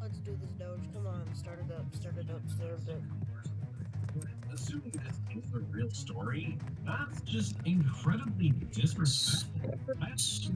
Let's do this, Doge. Come on, start it up, start it up, start it up. Assuming this is a real story, that's just incredibly disrespectful. That's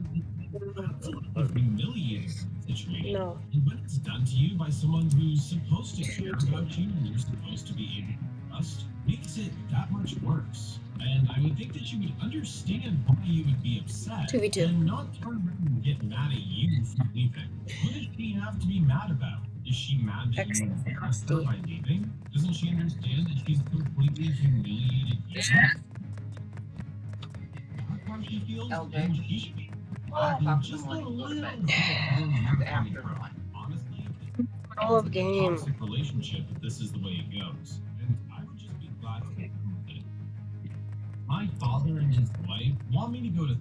a humiliating situation. No. And when it's done to you by someone who's supposed to care about you and you're supposed to be able to trust, makes it that much worse. And I would think that you would understand why you would be upset 2v2. and not turn around and get mad at you for leaving. What does she have to be mad about? Is she mad that you embarrassed her by leaving? Doesn't she understand that she's completely humiliated you? That's how she feels, and she should be just a little bit after. Honestly, All of game. Toxic relationship if this is the way it goes. And I would just be glad to get it. My father and his wife want me to go to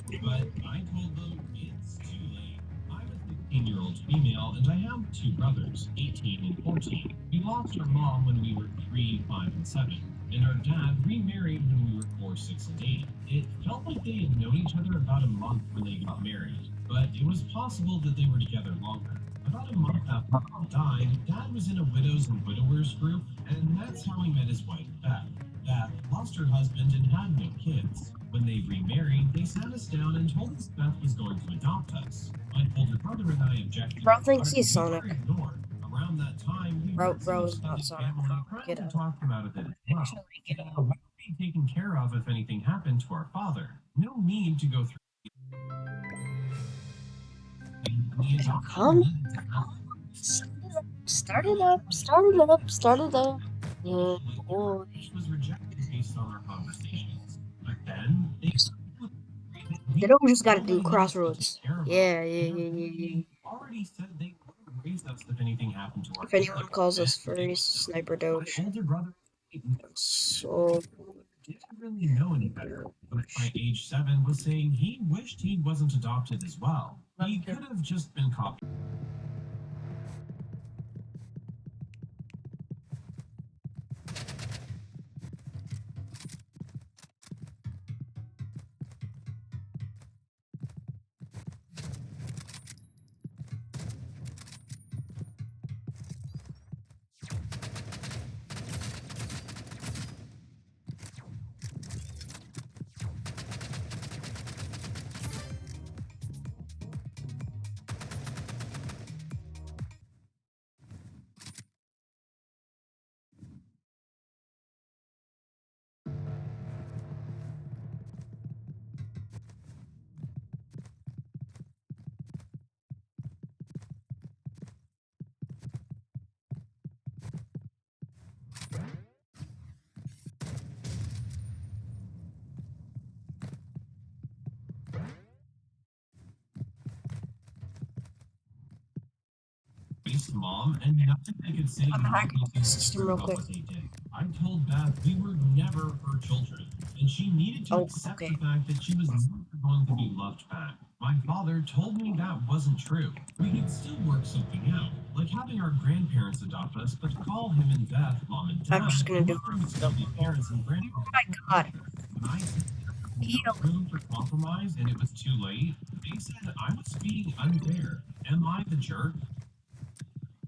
therapy, but I told them it's too late. I'm a 16-year-old female, and I have two brothers, 18 and 14. We lost our mom when we were 3, 5, and 7, and our dad remarried when we were 4, 6, and 8. It felt like they had known each other about a month when they got married, but it was possible that they were together longer. About a month after Mom died, Dad was in a widows and widowers group, and that's how he met his wife, Beth. Beth lost her husband and had no kids. When they remarried, they sat us down and told us Beth was going to adopt us. My older brother and I objected. Bro thinks he's Sonic. Around that time, we Bro's not Sonic. Get out. Talked about it as well. Get out. We would be taken care of if anything happened to our father. No need to go through. Come. Start it up, start it up, start it up. Yeah, boy. Was rejected based on our conversations. But then They don't just gotta do crossroads. Yeah. Already said they would raise us if anything happened to our. If anyone calls us furries, Sniper Doge. My older brother. So Didn't really know any better, but by age 7 was saying he wished he wasn't adopted as well. He could have just been copied. Mom, and nothing they could say. I'm hacking the system real quick. I told Beth we were never her children, and she needed to accept the fact that she was never going to be loved back. My father told me that wasn't true. We could still work something out, like having our grandparents adopt us, but call him and Beth mom and dad. I'm just gonna do parents and grandparents. Oh my god. When I said room for compromise and it was too late, they said I was being unfair. Am I the jerk?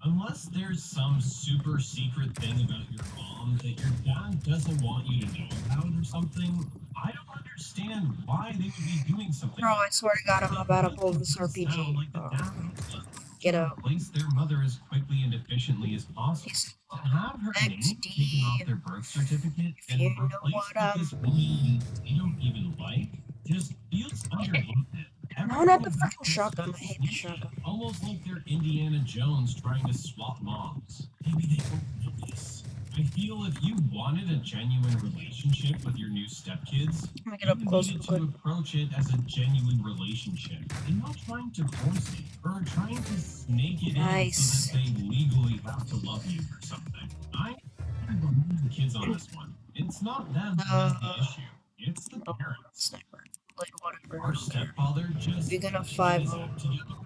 Unless there's some super secret thing about your mom that your dad doesn't want you to know about or something, I don't understand why they would be doing something. Bro, I swear to God, I'm about to pull this RPG. Get out. Replace their mother as quickly and efficiently as possible. To have her name taken off their birth certificate and replaced with this woman they don't even like just feels underhanded. No, not the freaking shotgun. I hate the shotgun. Almost like they're Indiana Jones trying to swap moms. Maybe they won't know this. I feel if you wanted a genuine relationship with your new stepkids, you needed to approach it as a genuine relationship and not trying to force it or trying to snake it in so that they legally have to love you or something. I believe the kids on this one. It's not them that's the issue. It's the parents. Like whatever. Our stepfather just You're gonna 5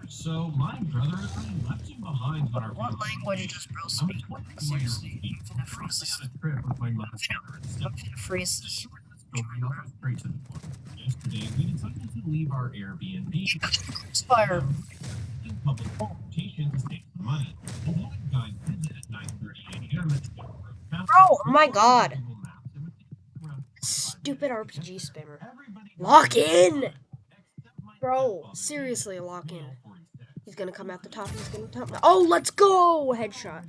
So my brother and I left him behind on our What language does bro speak? Seriously, I'm gonna freeze this. I'm gonna freeze this. Yesterday we decided to leave our Airbnb. Fire. public transportation to save some money. A lot of guys visit at 9:30 a.m. at the over of Bro, oh my god. Stupid RPG spammer. Lock in! Bro, seriously, lock in. He's gonna come out the top. He's gonna come. Oh, let's go! Headshot.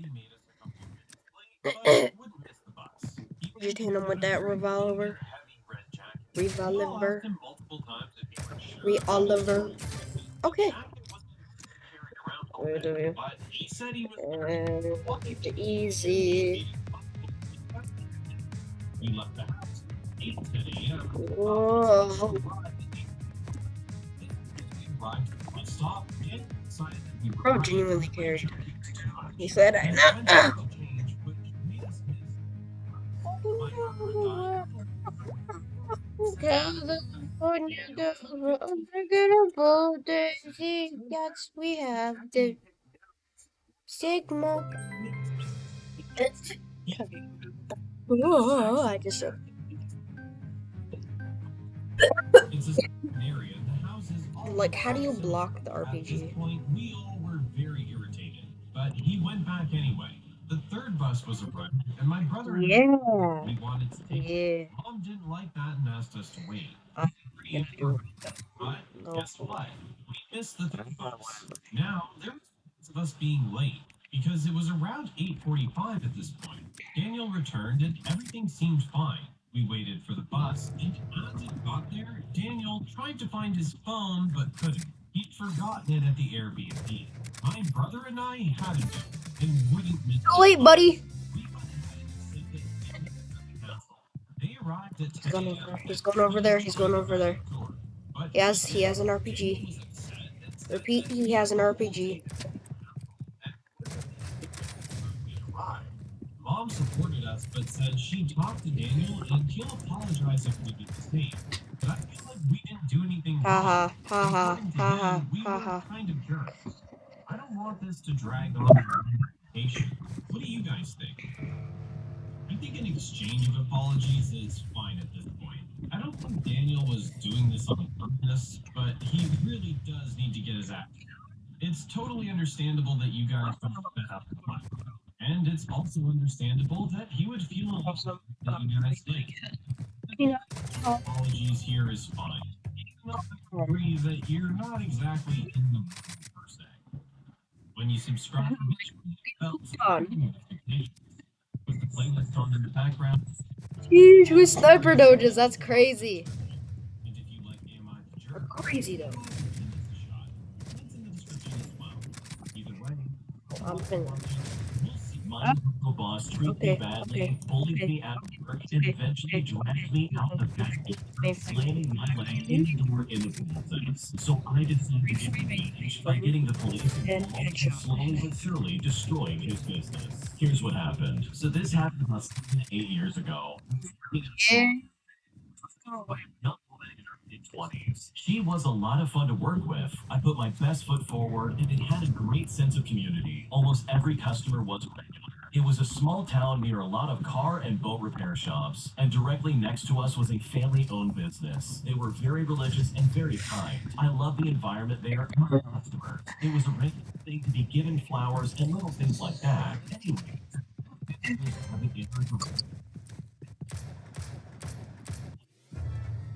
Just hit him with that revolver. Revolver. Okay. And easy. Whoa. Bro genuinely cared. He said, California, the unforgettable day. Yes, we have the Sigma. Oh, I just said. Like, how do you block the RPG? At this point, we all were very irritated, but he went back anyway. The third bus was arrived, and my brother and we wanted to take it. Mom didn't like that and asked us to wait. But guess what? We missed the third bus. Now, there was chance of us being late, because it was around 8:45 at this point. Daniel returned, and everything seemed fine. We waited for the bus, and as it got there, Daniel tried to find his phone, but couldn't. He'd forgotten it at the Airbnb. My brother and I had it, and wouldn't miss it. Late, buddy. We went ahead and sent it to the council. They arrived at 10 a.m. He's going over there. He's going over there. Yes, he has an RPG. Repeat, he has an RPG. Mom supported us, but said she'd talk to Daniel and he'll apologize if we did the same. But I feel like we didn't do anything wrong. According to him, we were kind of jerks. I don't want this to drag on our reputation. What do you guys think? I think an exchange of apologies is fine at this point. I don't think Daniel was doing this on purpose, but he really does need to get his act together. It's totally understandable that you guys don't set up the fight. And it's also understandable that he would feel a lot that you guys did. Apologies here is fine. Even though I agree that you're not exactly in the mood per se. When you subscribe to notifications, with the playlist on in the background. Huge with sniper doges, that's crazy. And if you like AMI the Jerk, Crazy though. it's in the description as well. Either way, I'm finished. My local boss treated me badly, bullied me out of work, and eventually dragged me out the back door, slamming my leg in the door in the process. So I decided to get revenge by getting the police involved and slowly but surely destroying his business. Here's what happened. So this happened about 7 to 8 years ago. Mid-20s. She was a lot of fun to work with. I put my best foot forward, and it had a great sense of community. Almost every customer was regular. It was a small town near a lot of car and boat repair shops, and directly next to us was a family-owned business. They were very religious and very kind. I loved the environment there and our customers. It was a regular thing to be given flowers and little things like that. Anyway,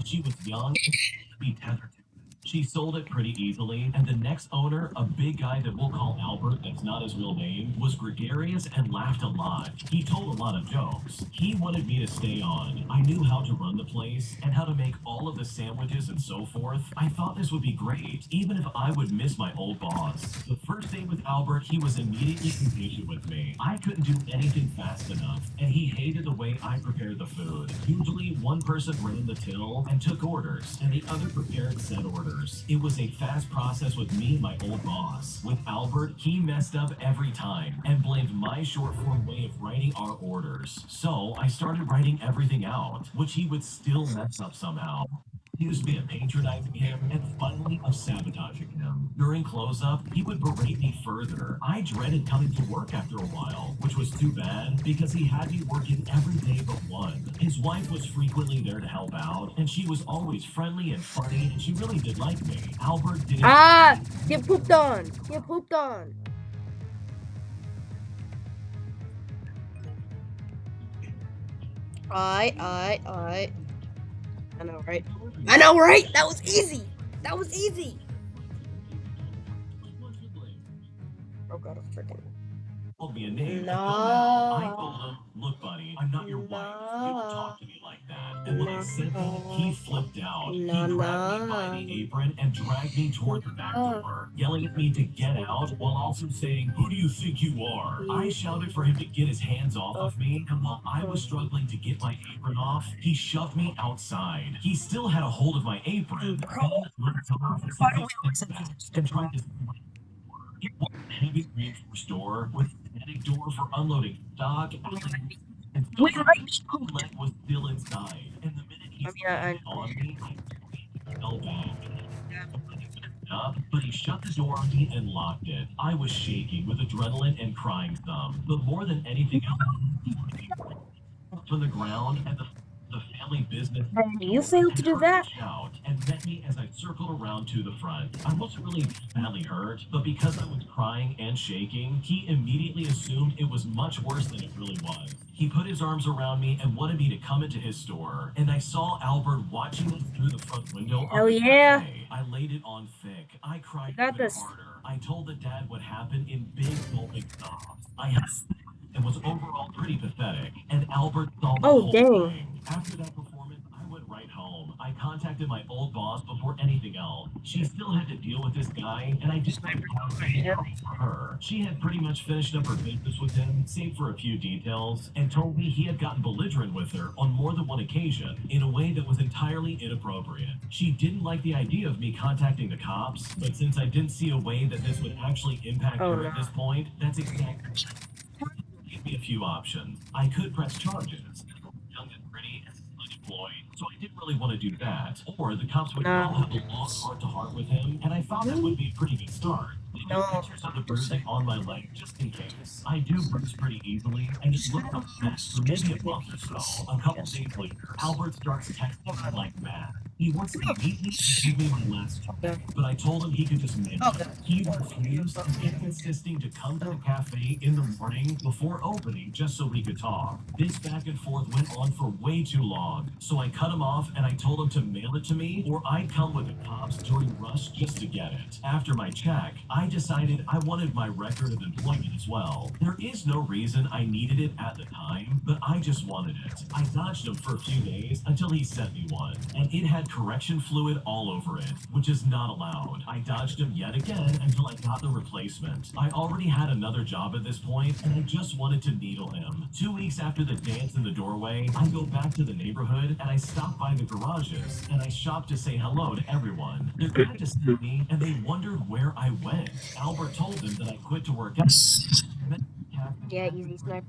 she was young and to be tethered to. She sold it pretty easily, and the next owner, a big guy that we'll call Albert, that's not his real name, was gregarious and laughed a lot. He told a lot of jokes. He wanted me to stay on. I knew how to run the place and how to make all of the sandwiches and so forth. I thought this would be great, even if I would miss my old boss. The first day with Albert, he was immediately impatient with me. I couldn't do anything fast enough, and he hated the way I prepared the food. Usually, one person ran the till and took orders, and the other prepared said orders. It was a fast process with me and my old boss. With Albert, he messed up every time and blamed my short form way of writing our orders. So I started writing everything out, which he would still mess up somehow. accused me of patronizing him, and finally of sabotaging him. During close-up, he would berate me further. I dreaded coming to work after a while, which was too bad because he had me working every day but one. His wife was frequently there to help out, and she was always friendly and funny, and she really did like me. Albert didn't. Ah! Get pooped on! Get pooped on! I know, right? I know, right? That was easy! That was easy! Oh god, I'm freaking. Called me a name. No. I told him, look, buddy, I'm not your wife. You don't talk to me like that. And when I said that, he flipped out. He grabbed me by the apron and dragged me toward the back door, yelling at me to get out while also saying, who do you think you are? I shouted for him to get his hands off of me, and while I was struggling to get my apron off, he shoved me outside. He still had a hold of my apron. And tried to it was a heavy reinforced door with a static door for unloading stock, and the leg was still inside. And the minute he started on me, I fell back. But he shut the door on me and locked it. I was shaking with adrenaline and crying some. But more than anything else, from the ground and the family business. You failed to do that? Out and met me as I circled around to the front. I wasn't really badly hurt, but because I was crying and shaking, he immediately assumed it was much worse than it really was. He put his arms around me and wanted me to come into his store, and I saw Albert watching me through the front window. Hell yeah! I laid it on thick. I cried Got even this. harder. I told the dad what happened in big, gulping sobs. I had and was overall pretty pathetic, and Albert saw the whole thing. After that performance, I went right home. I contacted my old boss before anything else. She still had to deal with this guy, and I just for her. She had pretty much finished up her business with him, save for a few details, and told me he had gotten belligerent with her on more than one occasion in a way that was entirely inappropriate. She didn't like the idea of me contacting the cops, but since I didn't see a way that this would actually impact her at this point, that's exactly me a few options. I could press charges. Young and pretty and unemployed, so I didn't really want to do that. Or the cops would all have a long heart-to-heart with him, and I thought that would be a pretty good start. They took pictures of the bruising on my leg just in case. I do bruise pretty easily, and just looked up next for maybe a month or so. A couple days later, Albert starts texting me like mad. He wants to meet me and give me my last check, but I told him he could just manage it. He refused and kept insisting to come to the cafe in the morning before opening just so we could talk. This back and forth went on for way too long, so I cut him off and I told him to mail it to me or I'd come with the cops during rush just to get it. After my check, I decided I wanted my record of employment as well. There is no reason I needed it at the time, but I just wanted it. I dodged him for a few days until he sent me one, and it had correction fluid all over it, which is not allowed. I dodged him yet again until I got the replacement. I already had another job at this point, and I just wanted to needle him. 2 weeks after the dance in the doorway, I go back to the neighborhood, and I stop by the garages, and I shop to say hello to everyone. They're glad to see me, and they wondered where I went. Albert told them that I quit to work out. Yeah, easy sniper.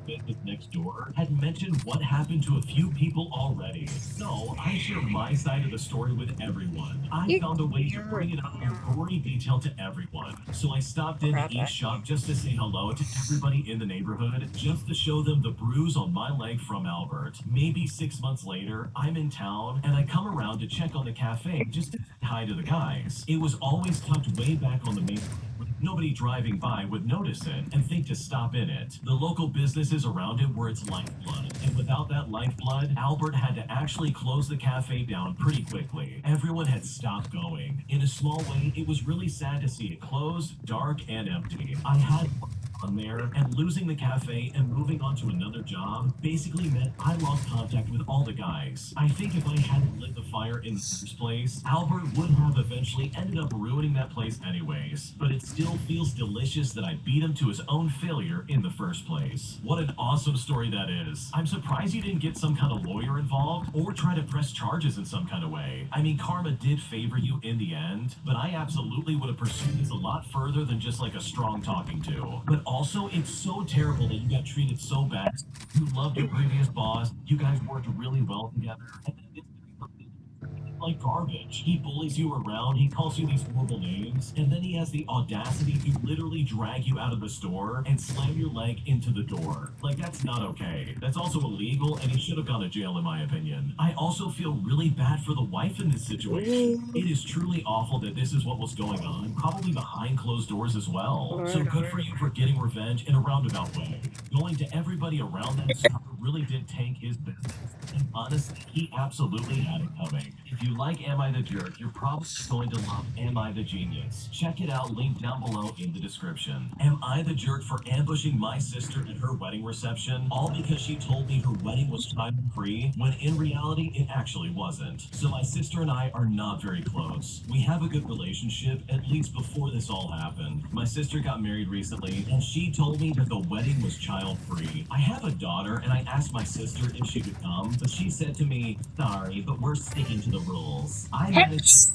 Business next door had mentioned what happened to a few people already. So I shared my side of the story with everyone. I found a way to bring it up in gory detail to everyone. So I stopped in each shop just to say hello to everybody in the neighborhood, just to show them the bruise on my leg from Albert. Maybe 6 months later, I'm in town and I come around to check on the cafe just to say hi to the guys. It was always tucked way back on the main. Nobody driving by would notice it and think to stop in it. The local businesses around it were its lifeblood, and without that lifeblood, Albert had to actually close the cafe down pretty quickly. Everyone had stopped going. In a small way, it was really sad to see it closed, dark, and empty. I had on there, and losing the cafe and moving on to another job basically meant I lost contact with all the guys. I think if I hadn't lit the fire in the first place, Albert would have eventually ended up ruining that place anyways. But it still feels delicious that I beat him to his own failure in the first place. What an awesome story that is. I'm surprised you didn't get some kind of lawyer involved or try to press charges in some kind of way. I mean, karma did favor you in the end, but I absolutely would have pursued this a lot further than just like a strong talking to. But also, it's so terrible that you got treated so bad. You loved your previous boss. You guys worked really well together. And then this guy like garbage. He bullies you around, he calls you these horrible names, and then he has the audacity to literally drag you out of the store and slam your leg into the door. Like, that's not okay. That's also illegal, and he should have gone to jail, in my opinion. I also feel really bad for the wife in this situation. It is truly awful that this is what was going on, probably behind closed doors as well. So good for you for getting revenge in a roundabout way. Going to everybody around that store really did tank his business. And honestly, he absolutely had it coming. If you like Am I the Jerk, you're probably going to love Am I the Genius. Check it out, link down below in the description. Am I the jerk for ambushing my sister at her wedding reception, all because she told me her wedding was child-free, when in reality, it actually wasn't? So my sister and I are not very close. We have a good relationship, at least before this all happened. My sister got married recently, and she told me that the wedding was child-free. I have a daughter, and I asked my sister if she could come, but she said to me, sorry, but we're sticking to the rules. I managed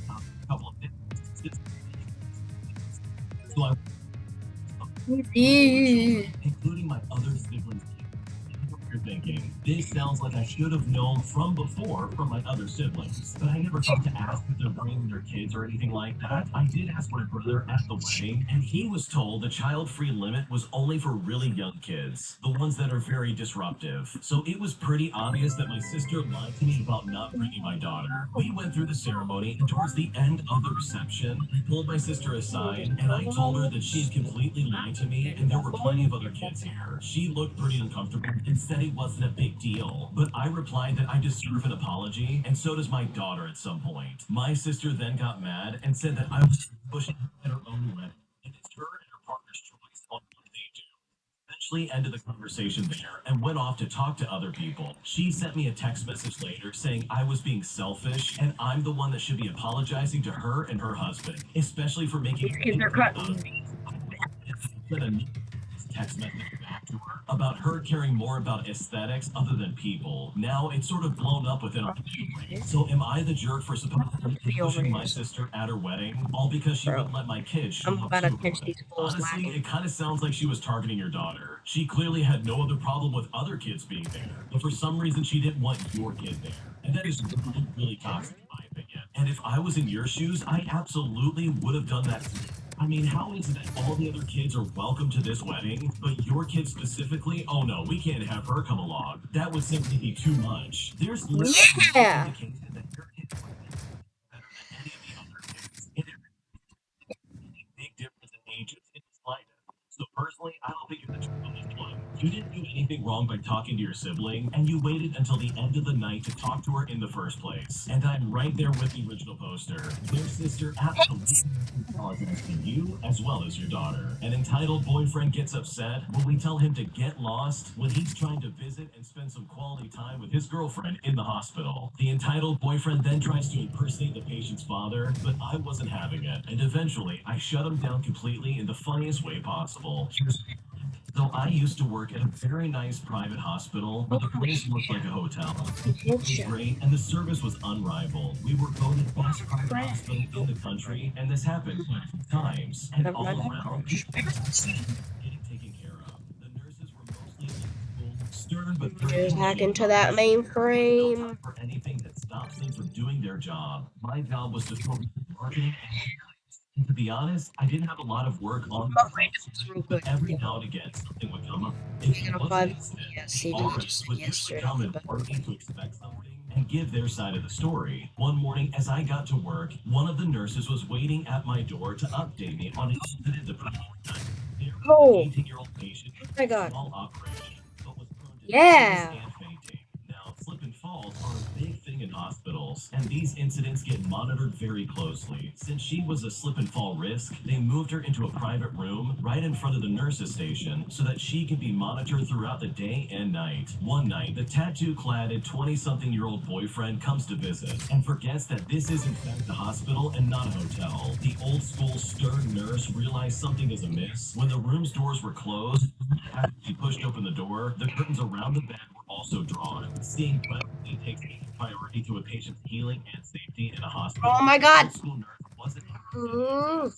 a couple of things. So I including my other siblings. You're thinking, this sounds like I should have known from before from my other siblings, but I never thought to ask if they're bringing their kids or anything like that. I did ask my brother at the wedding, and he was told the child-free limit was only for really young kids, the ones that are very disruptive. So it was pretty obvious that my sister lied to me about not bringing my daughter. We went through the ceremony, and towards the end of the reception, I pulled my sister aside, and I told her that she had completely lied to me, and there were plenty of other kids here. She looked pretty uncomfortable and said it wasn't a big deal, but I replied that I deserve an apology, and so does my daughter at some point. My sister then got mad and said that I was pushing her at her own wedding, and it's her and her partner's choice on what they do. Eventually ended the conversation there and went off to talk to other people. She sent me a text message later saying I was being selfish and I'm the one that should be apologizing to her and her husband, especially for making text message back to her about her caring more about aesthetics other than people. Now it's sort of blown up within our family. So am I the jerk for supposedly pushing my sister at her wedding, all because she wouldn't let my kids show up to it? Honestly, it kind of sounds like she was targeting your daughter. She clearly had no other problem with other kids being there, but for some reason she didn't want your kid there. And that is really, really toxic in my opinion. And if I was in your shoes, I absolutely would have done that too. I mean, how is it that all the other kids are welcome to this wedding, but your kid specifically, oh no, we can't have her come along. That would simply be too much. There's literally no indication that your kid is better than any of the other kids. And there's a big difference in ages in his life. So personally, I don't think you're the truth on this one. You didn't do anything wrong by talking to your sibling, and you waited until the end of the night to talk to her in the first place. And I'm right there with the original poster. Their sister absolutely apologized to you as well as your daughter. An entitled boyfriend gets upset when we tell him to get lost when he's trying to visit and spend some quality time with his girlfriend in the hospital. The entitled boyfriend then tries to impersonate the patient's father, but I wasn't having it. And eventually, I shut him down completely in the funniest way possible. So I used to work at a very nice private hospital where the place looked like a hotel. It was great, and the service was unrivaled. We were voted best private hospital in the country, and this happened quite a few times. And all around, people were getting taken care of. The nurses were mostly stern but just hack into that mainframe. for anything that stops them from doing their job. My job was to focus on marketing and to be honest, I didn't have a lot of work on but every now and again something would come up. If it wasn't all would usually come and warn me to expect something and give their side of the story. One morning as I got to work, one of the nurses was waiting at my door to update me on an incident the previous night. Oh, 18-year-old patient, oh my god. small operation, but was prone to Yeah. and fainting. Now, slip and falls are a big thing in hospitals, and these incidents get monitored very closely. Since she was a slip and fall risk, they moved her into a private room right in front of the nurse's station so that she can be monitored throughout the day and night. One night, the tattoo-clad 20-something-year-old boyfriend comes to visit and forgets that this is in fact a hospital and not a hotel. The old-school stern nurse realized something is amiss when the room's doors were closed. After she pushed open the door, the curtains around the bed were also drawn. Seeing cleverly takes priority to a patient's healing and safety in a hospital. Oh my god. The school nurse wasn't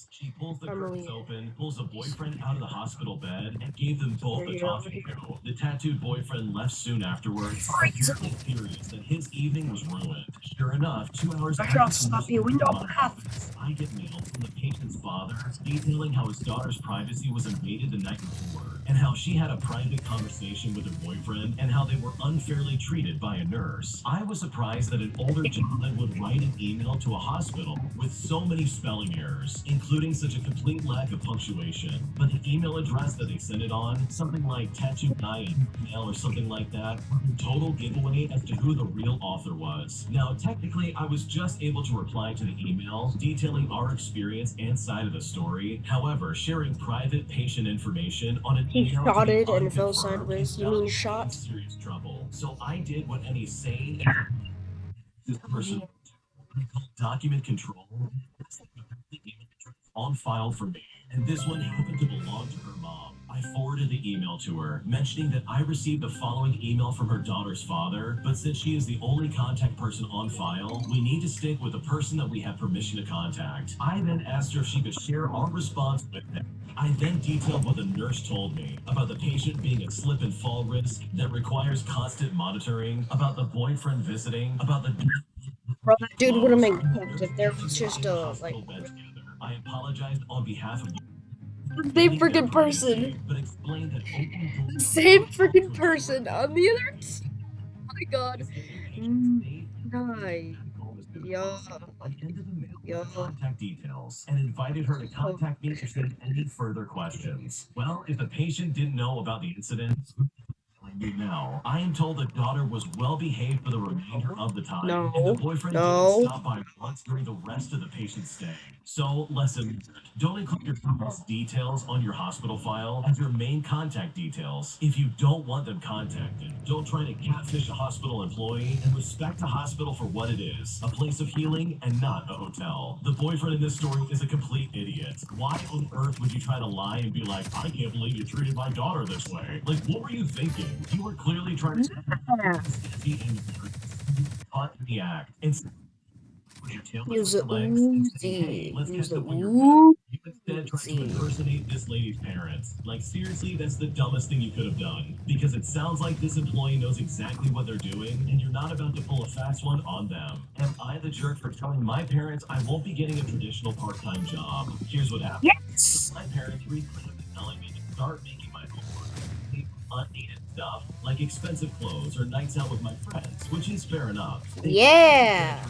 She pulls the curtains Emily. open, pulls a boyfriend out of the hospital bed, and gave them both a talking to. The tattooed boyfriend left soon afterwards, apparently furious that his evening was ruined. Sure enough, 2 hours after I get mail from the patient's father detailing how his daughter's privacy was invaded the night before, and how she had a private conversation with her boyfriend, and how they were unfairly treated by a nurse. I was surprised that an older gentleman would write an email to a hospital with so many spelling errors, including such a complete lack of punctuation. But the email address that they sent it on, something like tattoo guy email or something like that, total giveaway as to who the real author was. Now, technically, I was just able to reply to the email detailing our experience and side of the story. However, sharing private patient information on an He email shot to be it and fell unconfirmed sideways. is You bound mean to get shot? in serious trouble. So I did what any sane this person document control on file for me, and this one happened to belong to her mom. I forwarded the email to her, mentioning that I received the following email from her daughter's father, but since she is the only contact person on file, we need to stick with the person that we have permission to contact. I then asked her if she could share our response with them. I then detailed what the nurse told me about the patient being a slip and fall risk that requires constant monitoring, about the boyfriend visiting, about the Bro, that dude would have been cooked if there was just a, like, I apologized on behalf of the same freaking person. but explained that open The same freaking person on the other side. Oh my god. Nice. Yeah. Yeah. contact details and invited her to contact me if she had any further questions. Well, if the patient didn't know about the incident, now, I am told the daughter was well behaved for the remainder of the time, No. and the boyfriend didn't stop by once during the rest of the patient's stay. So, lesson: don't include your parents' details on your hospital file as your main contact details. If you don't want them contacted, don't try to catfish a hospital employee, and respect a hospital for what it is, a place of healing and not a hotel. The boyfriend in this story is a complete idiot. Why on earth would you try to lie and be like, I can't believe you treated my daughter this way? Like, what were you thinking? You were clearly trying to be caught in the act. Use the Uzi. Use the You instead tried to impersonate this lady's parents. Like, seriously, that's the dumbest thing you could have done. Because it sounds like this employee knows exactly what they're doing, and you're not about to pull a fast one on them. Am I the jerk for telling my parents I won't be getting a traditional part-time job? Here's what happened. Yes! My parents recently have been telling me to start making my homework. Unneeded stuff, like expensive clothes or nights out with my friends, which is fair enough. Yeah!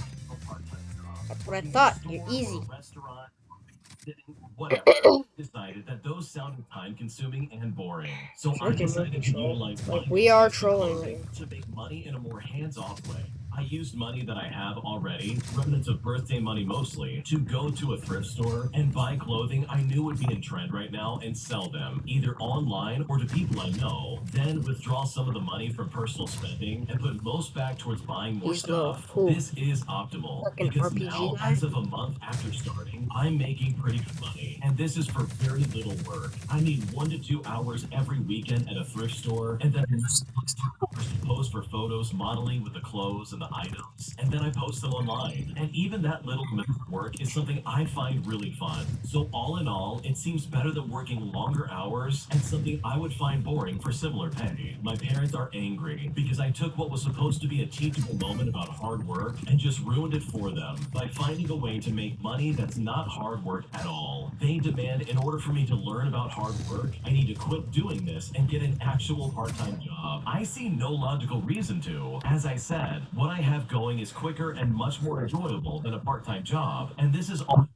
That's what I thought. You're easy. Decided that those sounded time-consuming and boring, so I Freaking decided to troll. utilize Like, my we are extra trolling clothing you. to make money in a more hands-off way. I used money that I have already, remnants of birthday money mostly, to go to a thrift store and buy clothing I knew would be in trend right now and sell them, either online or to people I know, then withdraw some of the money from personal spending and put most back towards buying more He's low. stuff. Cool. This is optimal, Fucking because RPG now, guy. as of a month after starting, I'm making pretty good money, and this is for very little work. I need 1 to 2 hours every weekend at a thrift store, and then pose for photos modeling with the clothes and the items, and then I post them online. And even that little amount of work is something I find really fun. So all in all, it seems better than working longer hours and something I would find boring for similar pay. My parents are angry because I took what was supposed to be a teachable moment about hard work and just ruined it for them by finding a way to make money that's not hard work at all. They demand in order for me to learn about hard work, I need to quit doing this and get an actual part-time job. I see no logical reason to. As I said, what I have going is quicker and much more enjoyable than a part-time job, and this is all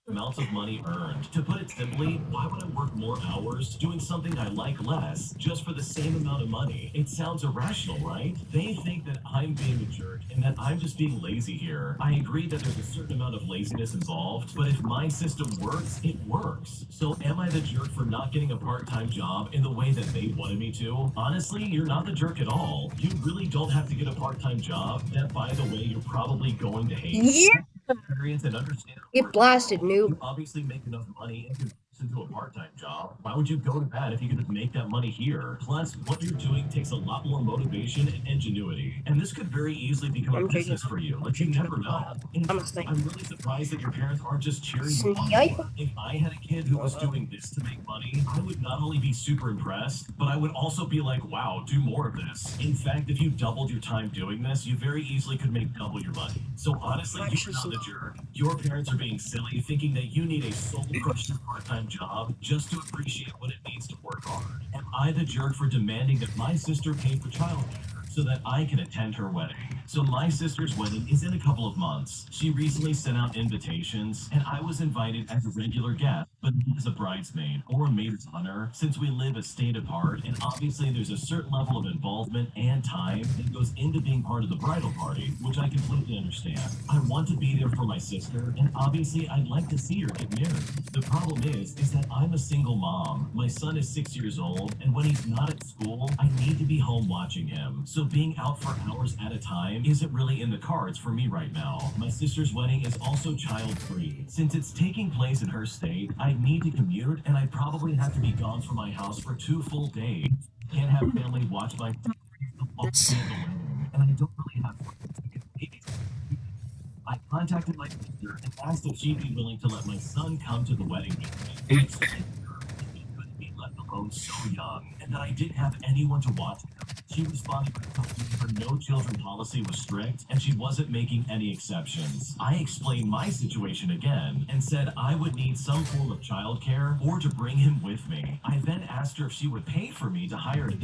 amounts of money earned. To put it simply, why would I work more hours doing something I like less just for the same amount of money? It sounds irrational, right? They think that I'm being a jerk and that I'm just being lazy here. I agree that there's a certain amount of laziness involved, but if my system works, it works. So am I the jerk for not getting a part-time job in the way that they wanted me to? Honestly, you're not the jerk at all. You really don't have to get a part-time job that, by the way, you're probably going to hate. Yeah! Experience and understand. Get blasted, noob. You obviously make enough money and can into a part-time job. Why would you go to that if you could make that money here? Plus, what you're doing takes a lot more motivation and ingenuity. And this could very easily become a I'm taking business for you. Like, you never know. And I'm listening. I'm really surprised that your parents aren't just cheering you on. Snipe. If I had a kid who was doing this to make money, I would not only be super impressed, but I would also be like, wow, do more of this. In fact, if you doubled your time doing this, you very easily could make double your money. So honestly, you're not the jerk. Your parents are being silly, thinking that you need a soul-crushing part-time job just to appreciate what it means to work hard. Am I the jerk for demanding that my sister pay for childcare so that I can attend her wedding? So my sister's wedding is in a couple of months. She recently sent out invitations, and I was invited as a regular guest, but not as a bridesmaid or a maid of honor, since we live a state apart, and obviously there's a certain level of involvement and time that goes into being part of the bridal party, which I completely understand. I want to be there for my sister, and obviously I'd like to see her get married. The problem is that I'm a single mom. My son is 6 years old, and when he's not at school, I need to be home watching him. So being out for hours at a time isn't really in the cards for me right now. My sister's wedding is also child-free. Since it's taking place in her state, I need to commute, and I probably have to be gone from my house for 2 full days. Can't have family watch my This. and I don't really have I contacted my sister and asked if she'd be willing to let my son come to the wedding with me. He couldn't be left alone so young, and that I didn't have anyone to watch him. She responded by telling me her no children policy was strict and she wasn't making any exceptions. I explained my situation again and said I would need some form of childcare or to bring him with me. I then asked her if she would pay for me to hire a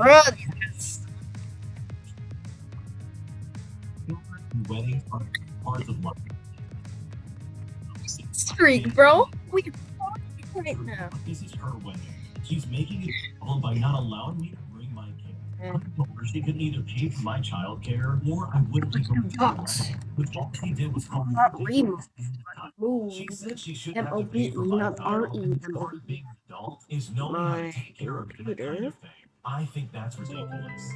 weddings are parts of life. Streak, bro. We right now. This is her wedding. She's making it problem by not allowing me to bring my kid. I told her she could either pay for my child care or I wouldn't be going to the wedding. But all she did was call me Move. She said she shouldn't have to M-O-B-E, pay for my not title. R-E, Part M-O-B. of being an adult is knowing how to take care of it, that kind of thing. I think that's ridiculous.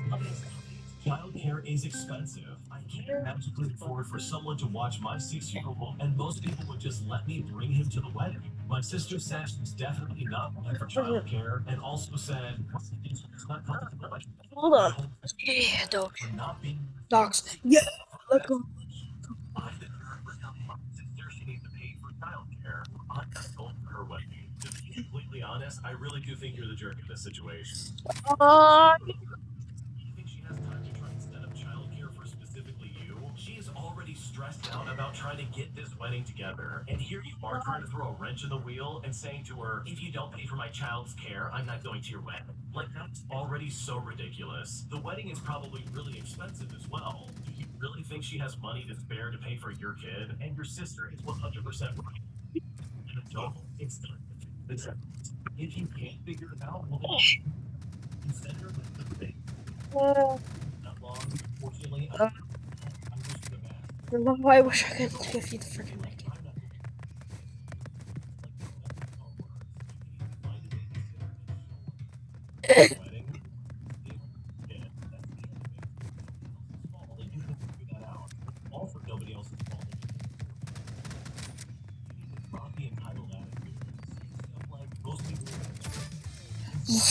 Childcare is expensive. I can't have to put it forward for someone to watch my 6-year-old, and most people would just let me bring him to the wedding. My sister said she's definitely not one for childcare, and also said it's not comfortable. Hold on. Yeah, doge. For not being Dogs. Yeah. Let go. I think for telling my sister she needs to pay for childcare. I'm not going for her wedding. To be completely honest, I really do think you're the jerk in this situation. You think she has time to try and set up childcare for specifically you? She is already stressed out about trying to get this wedding together. And here you are trying to throw a wrench in the wheel and saying to her, if you don't pay for my child's care, I'm not going to your wedding. Like, that's already so ridiculous. The wedding is probably really expensive as well. Do you really think she has money to spare to pay for your kid? And your sister is 100% right. And adult, it's not. If you can't figure it out, well, consider the thing. Not long, unfortunately, I wish you the best. I wish I could give you the freaking mic.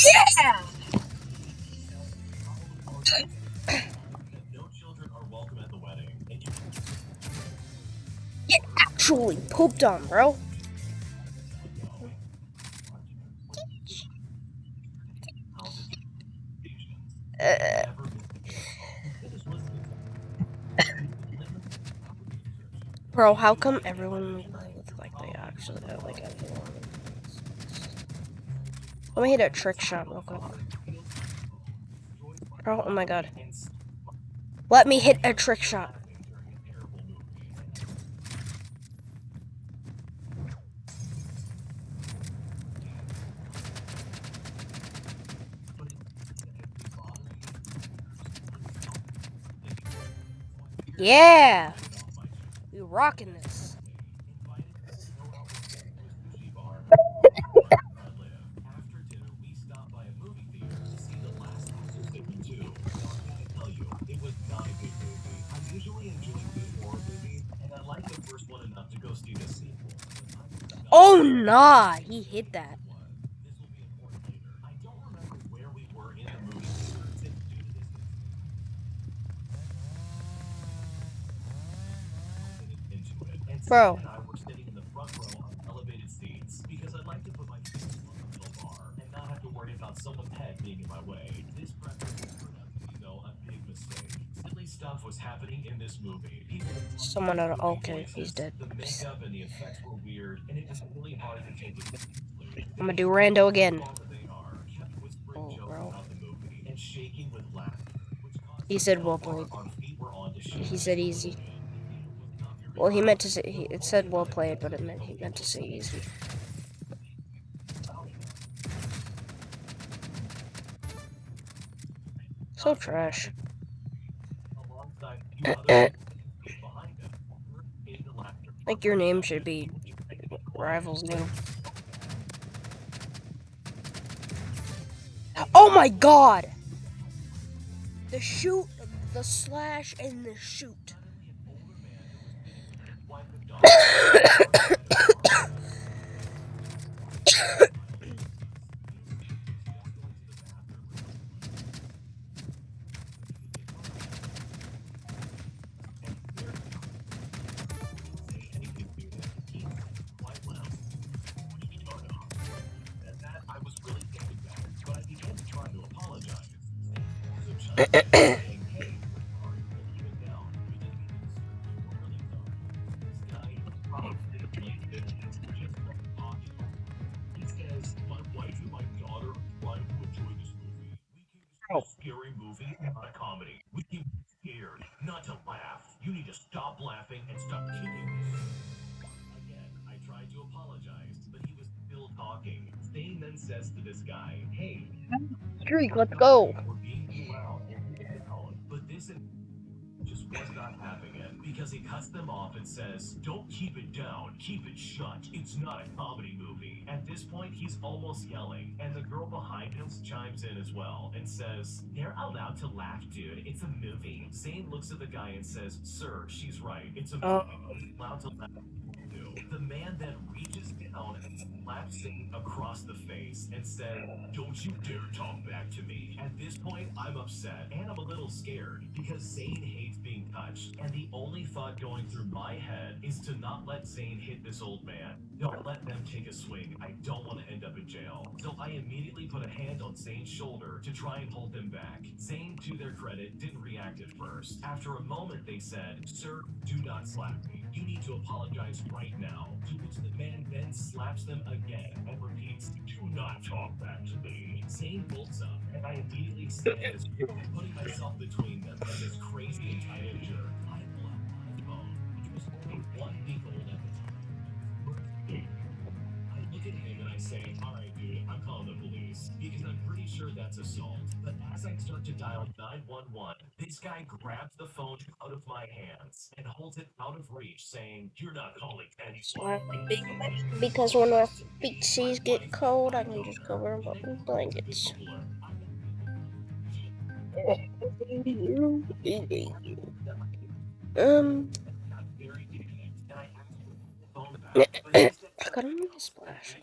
Yeah! No children are welcome at the wedding. Get actually pooped on, bro. Bro, how come everyone looks like they actually have like everyone? Let me hit a trick shot real quick. Bro, oh my god. Let me hit a trick shot. Yeah! We rocking this. Oh nah, he hit that. Bro. and I were sitting in the front row on elevated seats because I'd like to put my feet on the middle bar and not have to worry about someone's head being in my way. This preference turned out to be, though, a big mistake. Silly stuff was happening in this movie. People were talking Someone out of. with deep Okay, he's voices. dead. The makeup and the effects were weird, and it was really hard to take it seriously. I'm gonna do rando again. They are kept whispering Oh, jokes bro. about the movie and shaking with laughter, which caused He us said to well know played. our feet were on to shake He just said a easy. little bit. The theater was not very Well, he meant to crowded. say. There were It only said well about a played, but dozen he of meant to people say in the easy. theater. So trash. Alongside a few other I people behind him, into laughter. think your name should be Rivals New. Oh my god! The shoot, the slash, and the shoot. I was really taken back, but I began to try to apologize. So chimed in saying, "Hey, we're sorry for keeping it down. We didn't mean to disturb you or really though." This guy probably like this, just talking. He says, "My wife and my daughter are trying to enjoy this movie. We came to see a scary movie, not a comedy. We came to be scared, not to laugh. You need to stop laughing and stop kicking this." Again, I tried to apologize, but he was still talking. Zane then says to this guy, "Hey, Streak, let's go. we're being too loud. Keep it down." But this just was not having it because he cuts them off and says, "Don't keep it down, keep it shut. It's not a comedy movie." At this point, he's almost yelling, and the girl behind him chimes in as well and says, "They're allowed to laugh, dude. It's a movie." Zane looks at the guy and says, "Sir, she's right. It's a movie. Allowed to laugh." The man then reaches down and slaps Zane across the face and says, "Don't you dare talk back to me." At this point, I'm upset and I'm a little scared because Zane hates being touched. And the only thought going through my head is to not let Zane hit this old man. Don't let them take a swing. I don't want to end up in jail. So I immediately put a hand on Zane's shoulder to try and hold him back. Zane, to their credit, didn't react at first. After a moment, they said, "Sir, do not slap me. You need to apologize right now." To which the man then slaps them again and repeats, "Do not talk back to me." Zane bolts up, and I immediately stand as putting myself between them and this crazy entitled jerk. I pull out my phone, which was only 1 week old at the time. I look at him and I say, "All right, dude, I'm calling the police because I'm pretty sure that's assault." But as I start to dial 911, this guy grabs the phone out of my hands and holds it out of reach, saying, "You're not calling anyone." Because when our feetsies get cold, I can just cover them up with blankets. I got him a splash.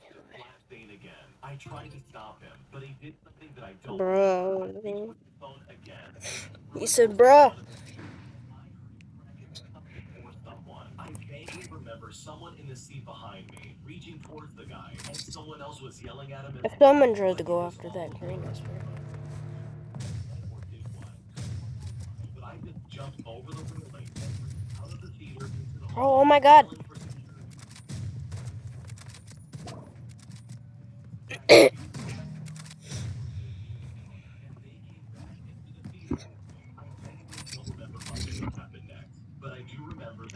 I tried to stop him, but he did something that I don't Bro. phone again. He said, bruh. I vaguely remember someone in the seat behind me reaching towards the guy, and someone else was yelling at him. If someone tries to go after that green, I swear. But I just jumped over the railing out of the theater into the Oh my god.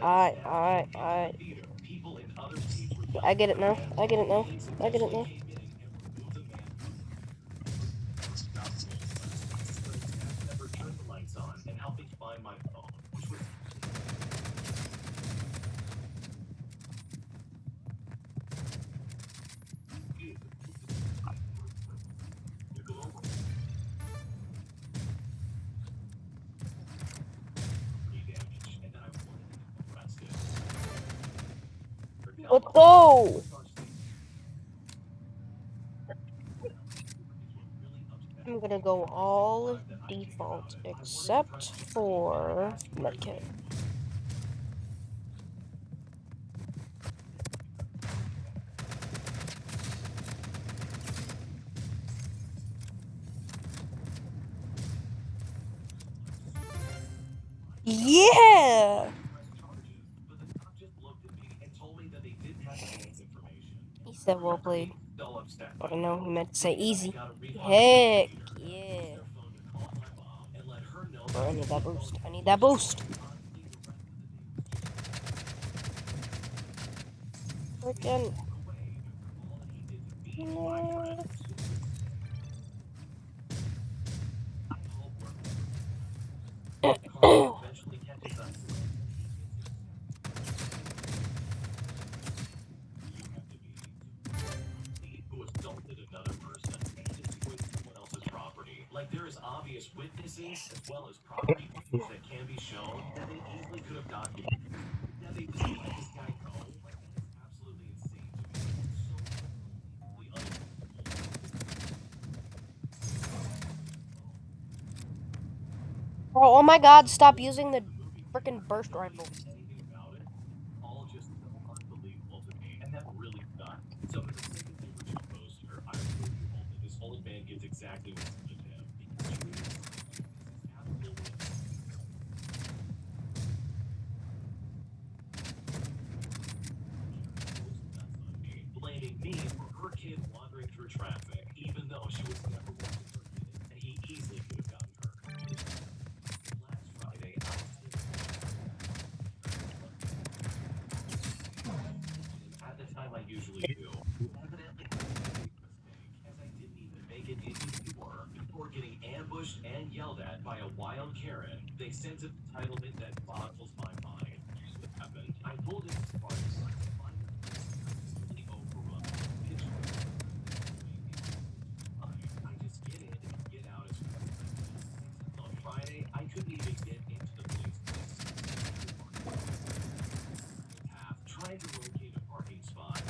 Alright. People in other seats were I get it now. I get it now. I get it now. Never turned the lights on and helped me find my phone, which was Let's go! I'm gonna go all default except for medkit. Yeah! He said well played. I don't know, he meant to say easy. Heck yeah. Bro, I need that boost. I need that boost. Freaking. No. Like there is obvious witnesses as well as property that can be shown that they easily could have documented. Now they just let this guy go. Like that is absolutely insane to me. Bro, oh my god, stop using the freaking burst rifle. All just so unbelievable to me, and that really sucks. So for the sake of the original poster, I really hope that this old man gets exactly what's coming to him. Blaming me for her kid wandering through traffic, even though she was never walking her kid, and he easily could have gotten her. Last Friday, I was at the time I usually do. Evidently, as I didn't even make it into the door before getting ambushed and yelled at by a wild Karen. They sent an entitlement that boggles my mind. Here's what happened. I pulled in sparks. Really overrun. I just get in and get out as fast as I can. On Friday, I couldn't even get into the police path trying to locate a parking spot.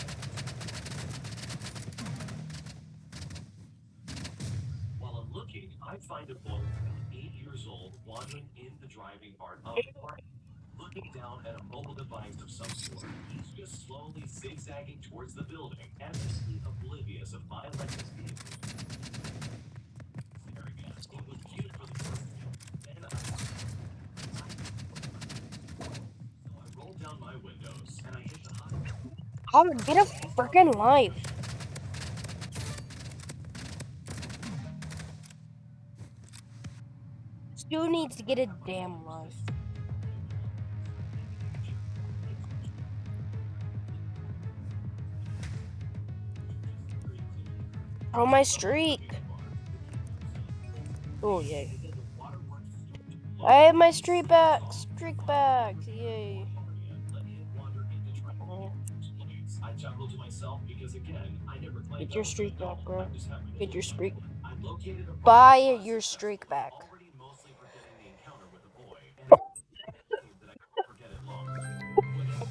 While I'm looking, I find a boy about 8 years old wandering in the driving part of the park, looking down at a mobile device of some sort. He's just slowly zigzagging towards the building, evidently oblivious of my electric vehicle. It was cute for the first few. Then I rolled down my windows and I hit the hot. How to get a freaking life? This dude needs to get a damn life. Oh, my streak. Oh, yay. I have my streak back. Streak back. Yay. Get your streak back, bro. Get your streak. Buy your streak back.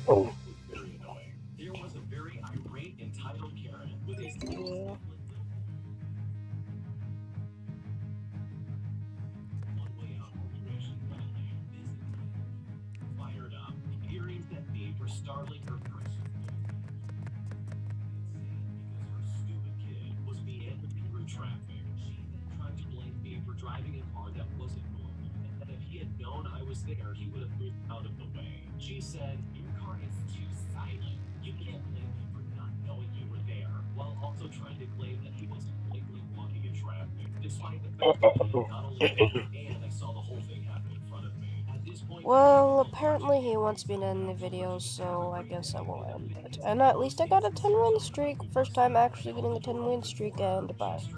Oh. There was a very irate, entitled Karen with a Yeah. one-way out operation fired up, peering at me for startling her person. Because her stupid kid was meandering through traffic. She then tried to blame me for driving a car that wasn't normal, and that if he had known I was there, he would have moved out of the way. She said, "Your car is too silent. You can't blame him for not knowing you were there," while also trying to claim that he wasn't blatantly walking in traffic, despite the fact that he not only and I saw the whole thing happen in front of me. At this point, Well, apparently he wants me to end the video, so I guess I will end it. And at least I got a 10-win streak. First time actually getting a 10-win streak, and bye.